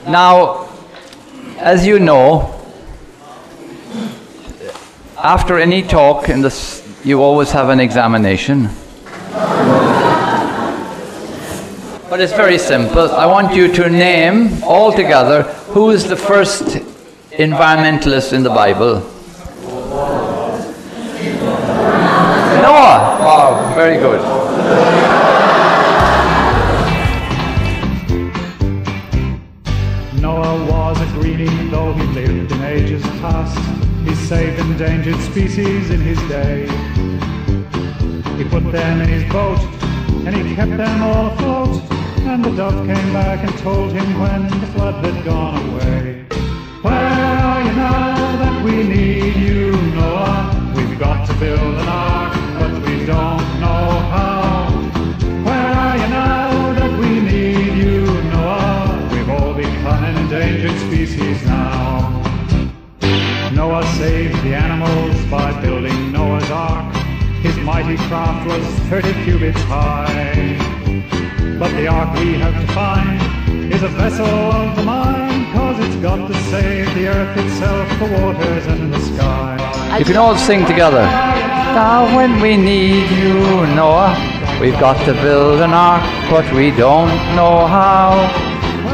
Now, as you know, after any talk in this, you always have an examination. But it's very simple. I want you to name all together who is the first environmentalist in the Bible. Noah. Wow, very good. Noah was a greenie, though he lived in ages past. He saved endangered species in his day. He put them in his boat, and he kept them all afloat. And the dove came back and told him when the flood had gone away. Where are you now that we need you, Noah? We've got to build an ark, but we don't know how. Where are you now that we need you, Noah? We've all become endangered species now. Noah saved the animals by building Noah's ark. His mighty craft was 30 cubits high. But the ark we have to find is a vessel of the mind, 'cause it's got to save the earth itself, the waters and the sky. You can all sing together. Now when we need you, Noah, we've got to build an ark, but we don't know how.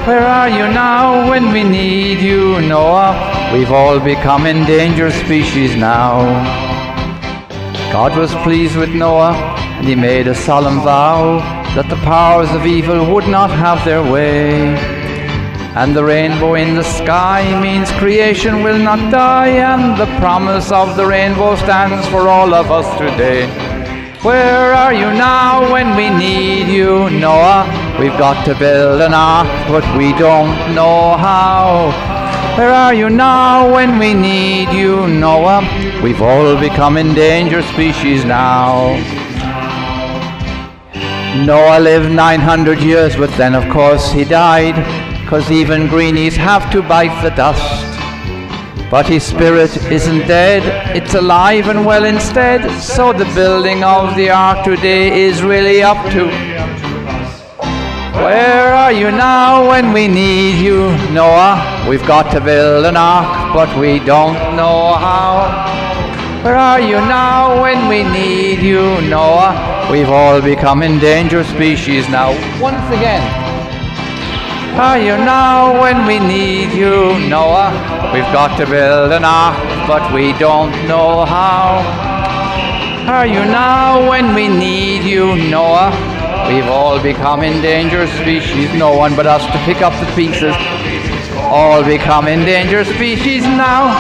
Where are you now when we need you, Noah? We've all become endangered species now. God was pleased with Noah, and he made a solemn vow that the powers of evil would not have their way. And the rainbow in the sky means creation will not die, and the promise of the rainbow stands for all of us today. Where are you now when we need you, Noah? We've got to build an ark, but we don't know how. Where are you now when we need you, Noah? We've all become endangered species now. Noah lived 900 years, but then of course he died, 'cause even greenies have to bite the dust. But his spirit isn't dead, it's alive and well instead, so the building of the ark today is really up to us. Where are you now when we need you, Noah? We've got to build an ark, but we don't know how. Where are you now when we need you, Noah? We've all become endangered species now. Once again. Where are you now when we need you, Noah? We've got to build an ark, but we don't know how. Where are you now when we need you, Noah? We've all become endangered species. No one but us to pick up the pieces. All become endangered species now.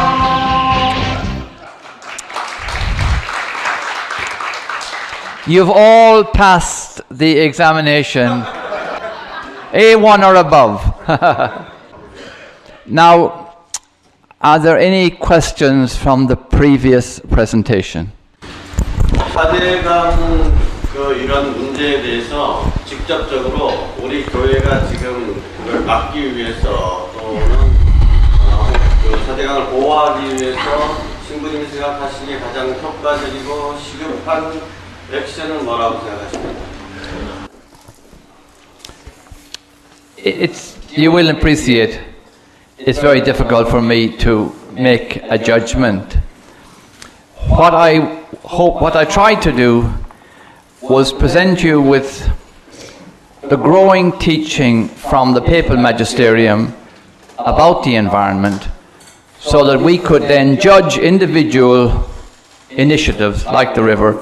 You've all passed the examination, A1 or above. Now, are there any questions from the previous presentation? 4대강 이런 문제에 대해서 직접적으로 우리 교회가 지금 그걸 막기 위해서 또는 그 4대강을 보호하기 위해서 신부님이 생각하시기에 가장 효과적이고 시급한 액션은 뭐라고 생각하십니까? You will appreciate it's very difficult for me to make a judgment. What I tried to do was present you with the growing teaching from the papal magisterium about the environment, so that we could then judge individual initiatives like the river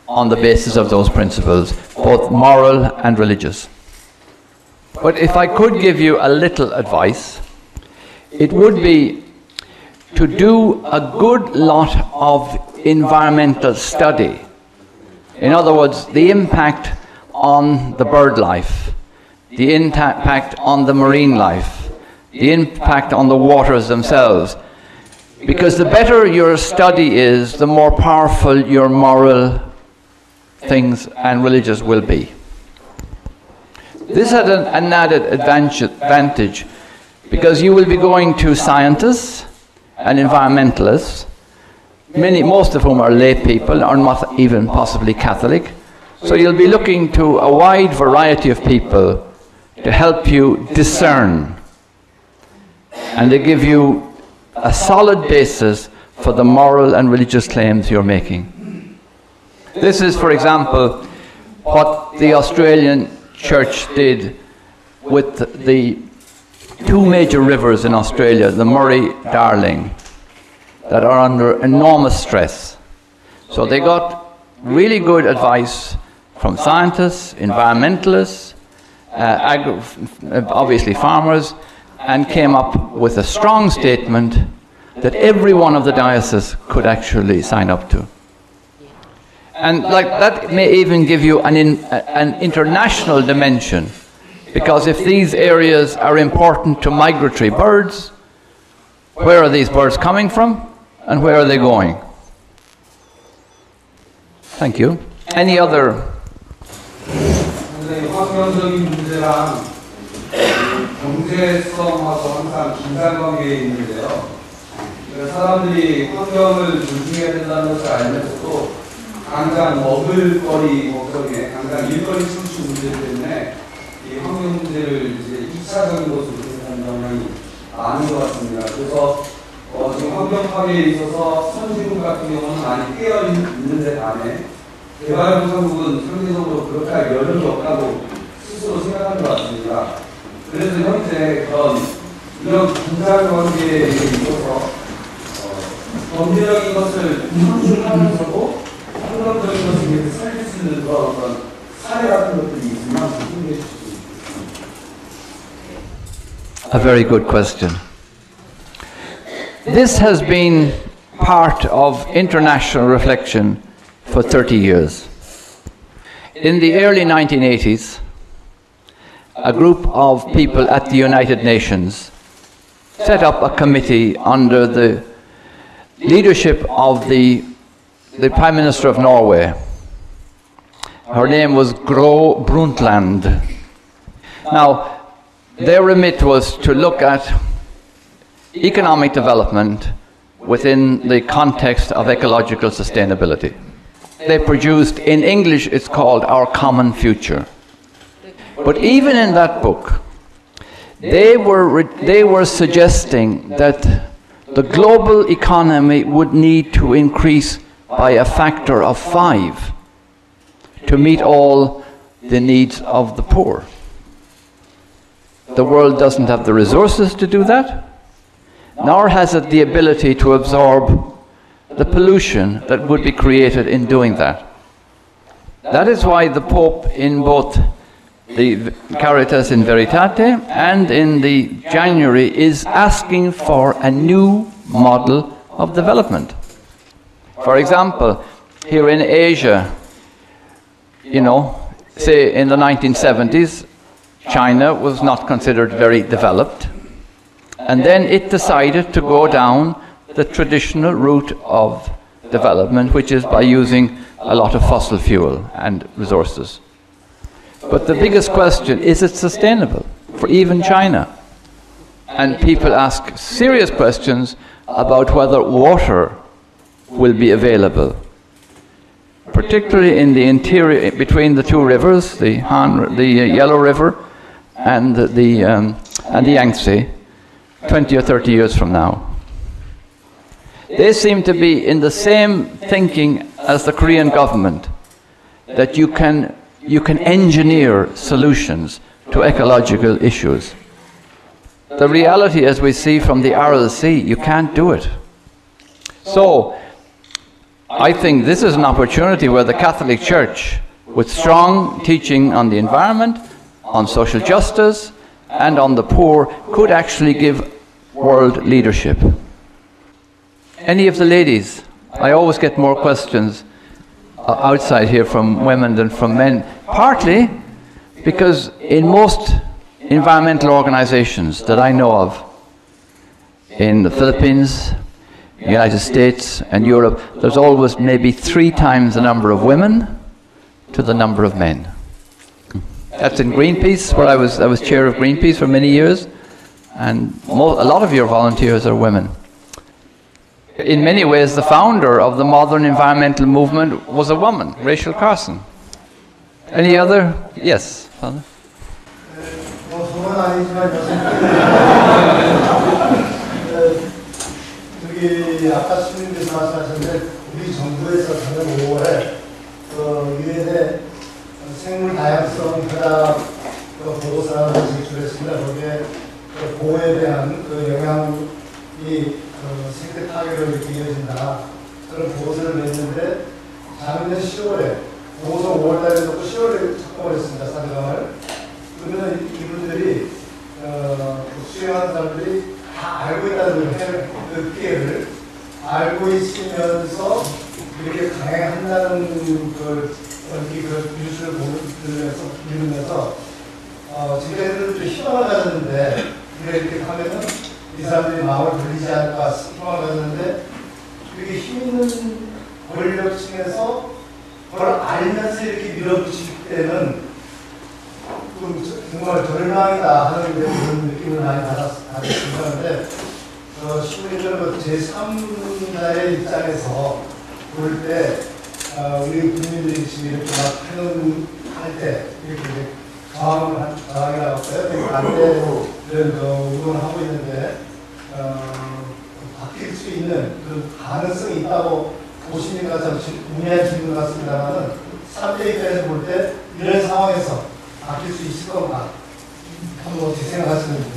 on the basis of those principles, both moral and religious. But if I could give you a little advice, it would be to do a good lot of environmental study. In other words, the impact on the bird life, the impact on the marine life, the impact on the waters themselves. Because the better your study is, the more powerful your moral things and religious will be. This had an added advantage because you will be going to scientists and environmentalists, most of whom are lay people or not even possibly Catholic. So you'll be looking to a wide variety of people to help you discern and they give you a solid basis for the moral and religious claims you're making. This is, for example, what the Australian Church did with the two major rivers in Australia, the Murray-Darling, that are under enormous stress. So they got really good advice from scientists, environmentalists, obviously farmers, and came up with a strong statement that every one of the dioceses could actually sign up to. And like that may even give you an international dimension, because if these areas are important to migratory birds, where are these birds coming from and where are they going? Thank you. Any other? 환경적인 문제랑 경제성하고 항상 긴장관계에 있는데요. 사람들이 환경을 존중해야 된다는 것을 알면서도 당장 먹을거리 걱정에 당장 일거리 창출 문제 때문에 이 환경 문제를 이제 2차적인 것으로 생각하는 경향이 많은 것 같습니다. 그래서 지금 환경 파괴에 있어서 선진국 같은 경우는 많이 깨어 있는데 반해 개발도상국은 상대적으로 그렇게 할 여력이 없다고 스스로 생각하는 것 같습니다. 그래서 현재 이런 긴장관계에 있어서 경제적인 것을 상승하면서도 환경적인 것을 위해서 살릴 수 있는 그런 어떤 사례 같은 것들이 있으면 소개해 주실 수 있습니다. A very good question. This has been part of international reflection for 30 years. In the early 1980s, a group of people at the United Nations set up a committee under the leadership of the Prime Minister of Norway. Her name was Gro Brundtland. Now, their remit was to look at economic development within the context of ecological sustainability. They produced, in English it's called Our Common Future. But even in that book, they were suggesting that the global economy would need to increase by a factor of 5 to meet all the needs of the poor. The world doesn't have the resources to do that, nor has it the ability to absorb the pollution that would be created in doing that. That is why the Pope, in both the Caritas in Veritate and in the January, is asking for a new model of development. For example, here in Asia, you know, say in the 1970s, China was not considered very developed, and then it decided to go down the traditional route of development, which is by using a lot of fossil fuel and resources. But the biggest question, is it sustainable for even China? And people ask serious questions about whether water will be available, particularly in the interior, between the two rivers, the Yellow River and the Yangtze, 20 or 30 years from now. They seem to be in the same thinking as the Korean government, that you can engineer solutions to ecological issues. The reality, as we see from the Aral Sea, you can't do it. So, I think this is an opportunity where the Catholic Church, with strong teaching on the environment, on social justice, and on the poor, could actually give world leadership. Any of the ladies? I always get more questions outside here from women than from men, partly because in most environmental organizations that I know of, in the Philippines, United States and Europe, there's always maybe 3 times the number of women to the number of men. That's in Greenpeace, where I was chair of Greenpeace for many years, and a lot of your volunteers are women. In many ways, the founder of the modern environmental movement was a woman, Rachel Carson. Any other? Yes, Father? 우리 아까 시민께서 말씀하셨는데 우리 정부에서 작년 5월에 유엔의 생물 다양성 협약 보고서를 제출했습니다. 거기에 보호에 대한 영향이 생태 타격으로 이렇게 이어진다. 그런 보고서를 냈는데 작년 10월에 보고서 5월달에 놓고 10월에 작성을 했습니다. 사대강을. 그러면 이분들이 수행하는 사람들이 다 알고 있다는 그 피해를 알고 있으면서 이렇게 강행한다는 그 뉴스를 들으면서 지금까지는 좀 희망을 가졌는데 우리가 이렇게 하면은 이 사람들이 마음을 돌리지 않을까 희망을 가졌는데 그렇게 힘 있는 권력층에서 그걸 알면서 이렇게 밀어붙일 때는 정말 절망이다 하는 그런 느낌을 많이 받았습니다. 그런데 시민들은 제3자의 입장에서 볼 때 우리 국민들이 지금 이렇게 막 할 때 이렇게 저항이라고 할까요? 반대로 이런 운동을 하고 있는데 바뀔 수 있는 그런 가능성이 있다고 보시니까 참 문의할 질문 같습니다만은 3대 입장에서 볼 때 이런 상황에서 바뀔 수 있을 건가? 한번 어떻게 생각하시는지.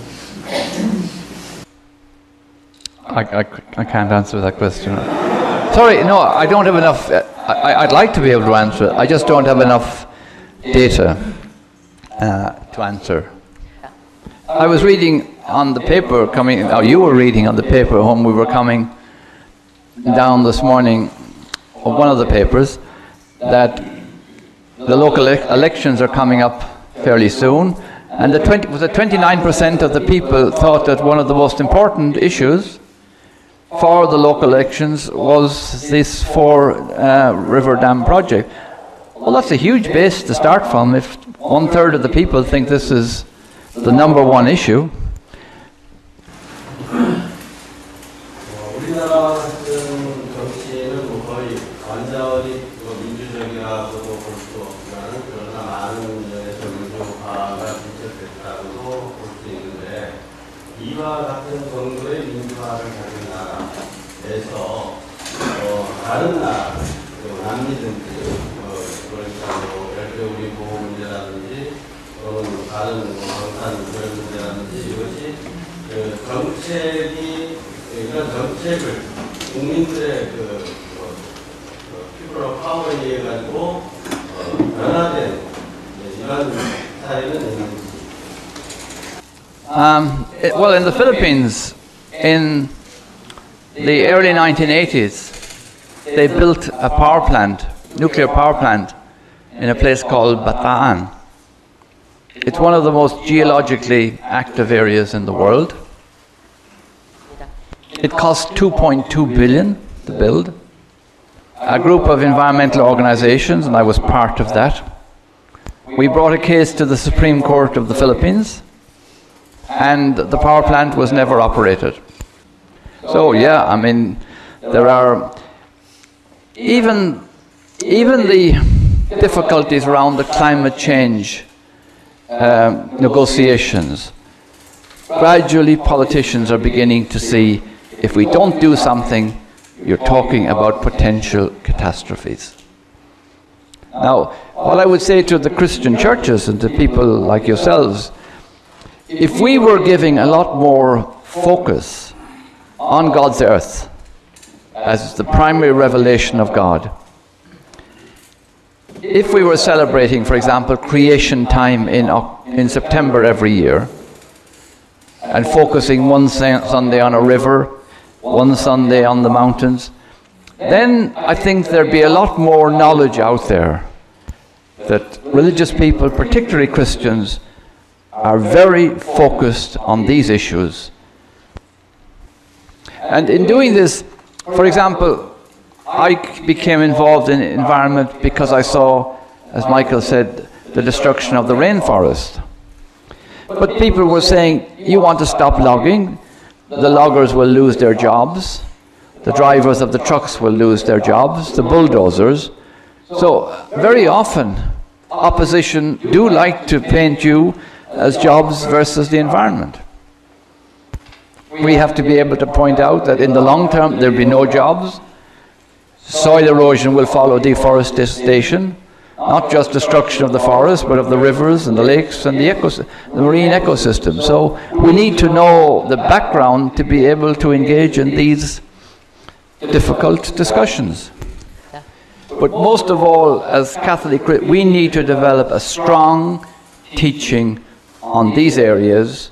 I can't answer that question. Sorry, no, I don't have enough. I'd like to be able to answer it. I just don't have enough data to answer. I was reading on the paper you were reading on the paper when we were coming down this morning, of one of the papers, that the local elections are coming up fairly soon, and 29% of the people thought that one of the most important issues for the local elections was this 4 river dam project. Well, that's a huge base to start from if 1/3 of the people think this is the number one issue. 우리나라 정치는 거의 완전히 민주적이라고도 볼 수 없지만 그러나 많은 면에서 민주화가 진척됐다고도 볼 수 있는데 이와 같은 정도의 민주화를 가진 나라에서 다른 나라, 남미든지 그러니까 예를 들어 우리 보호 문제라든지 또는 다른 방산 그런 문제라든지 이것이 정책이 이런 정책을 국민들의 피부로 파워에 의해 가지고 변화된 이런 사례는 있는지. Well, in the Philippines, in the early 1980s, they built a power plant, nuclear power plant, in a place called Bataan. It's one of the most geologically active areas in the world. It cost 2.2 billion to build. A group of environmental organizations, and I was part of that, we brought a case to the Supreme Court of the Philippines, and the power plant was never operated. So yeah, I mean, there are even the difficulties around the climate change negotiations. Gradually politicians are beginning to see if we don't do something, you're talking about potential catastrophes. Now, what I would say to the Christian churches and to people like yourselves, if we were giving a lot more focus on God's earth as the primary revelation of God, if we were celebrating, for example, creation time in September every year, and focusing one Sunday on a river, one Sunday on the mountains, then I think there'd be a lot more knowledge out there that religious people, particularly Christians, are very focused on these issues. And in doing this, for example, I became involved in environment because I saw, as Michael said, the destruction of the rainforest. But people were saying, you want to stop logging, the loggers will lose their jobs, the drivers of the trucks will lose their jobs, the bulldozers. So very often, opposition do like to paint you as jobs versus the environment. We have to be able to point out that in the long term there will be no jobs. Soil erosion will follow deforestation, not just destruction of the forest, but of the rivers and the lakes and the marine ecosystem. So we need to know the background to be able to engage in these difficult discussions. But most of all, as Catholic, we need to develop a strong teaching on these areas.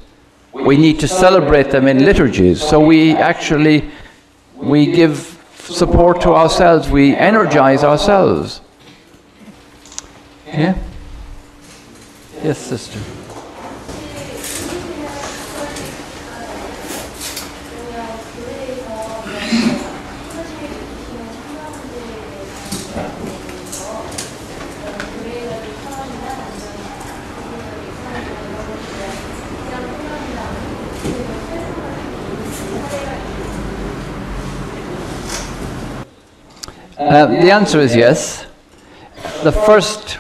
We need to celebrate them in liturgies. So we give support to ourselves. We energize ourselves. Yeah? Yes, sister. The answer is yes. The first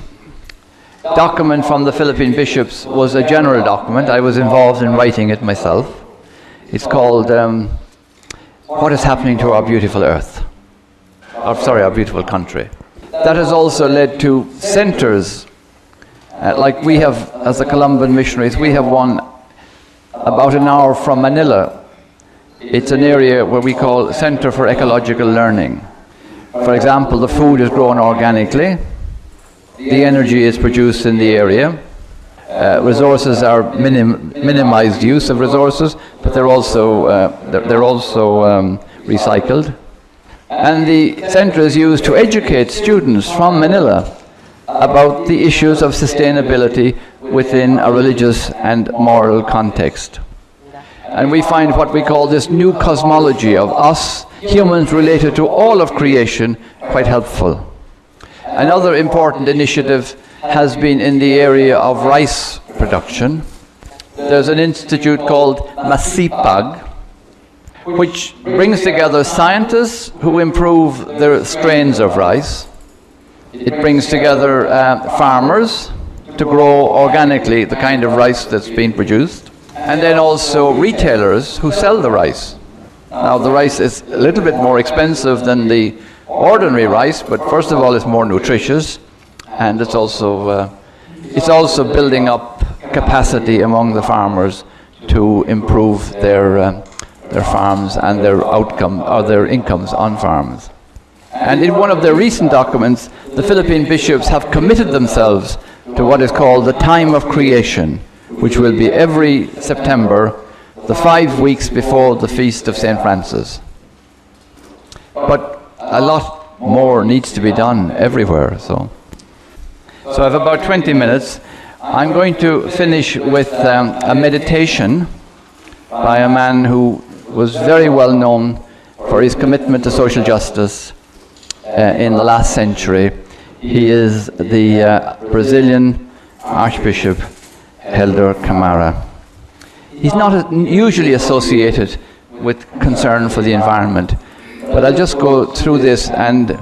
document from the Philippine bishops was a general document. I was involved in writing it myself. It's called What is Happening to Our Beautiful Earth? Our beautiful country. That has also led to centers, like we have as the Columban missionaries. We have one about an hour from Manila. It's an area where we call Center for Ecological Learning. For example, the food is grown organically, the energy is produced in the area, resources are minimized use of resources, but they're also recycled. And the center is used to educate students from Manila about the issues of sustainability within a religious and moral context. And we find what we call this new cosmology of us, humans related to all of creation, quite helpful. Another important initiative has been in the area of rice production. There's an institute called Masipag, which brings together scientists who improve the strains of rice. It brings together farmers to grow organically the kind of rice that's being produced, and then also retailers who sell the rice. Now the rice is a little bit more expensive than the ordinary rice, but first of all it's more nutritious, and it's also building up capacity among the farmers to improve their farms and their outcome or their incomes on farms. And in one of their recent documents, the Philippine bishops have committed themselves to what is called the Time of Creation, which will be every September, the 5 weeks before the feast of St. Francis. But a lot more needs to be done everywhere. So I have about 20 minutes. I'm going to finish with a meditation by a man who was very well known for his commitment to social justice in the last century. He is the Brazilian Archbishop Helder Camara. He's not usually associated with concern for the environment, but I'll just go through this and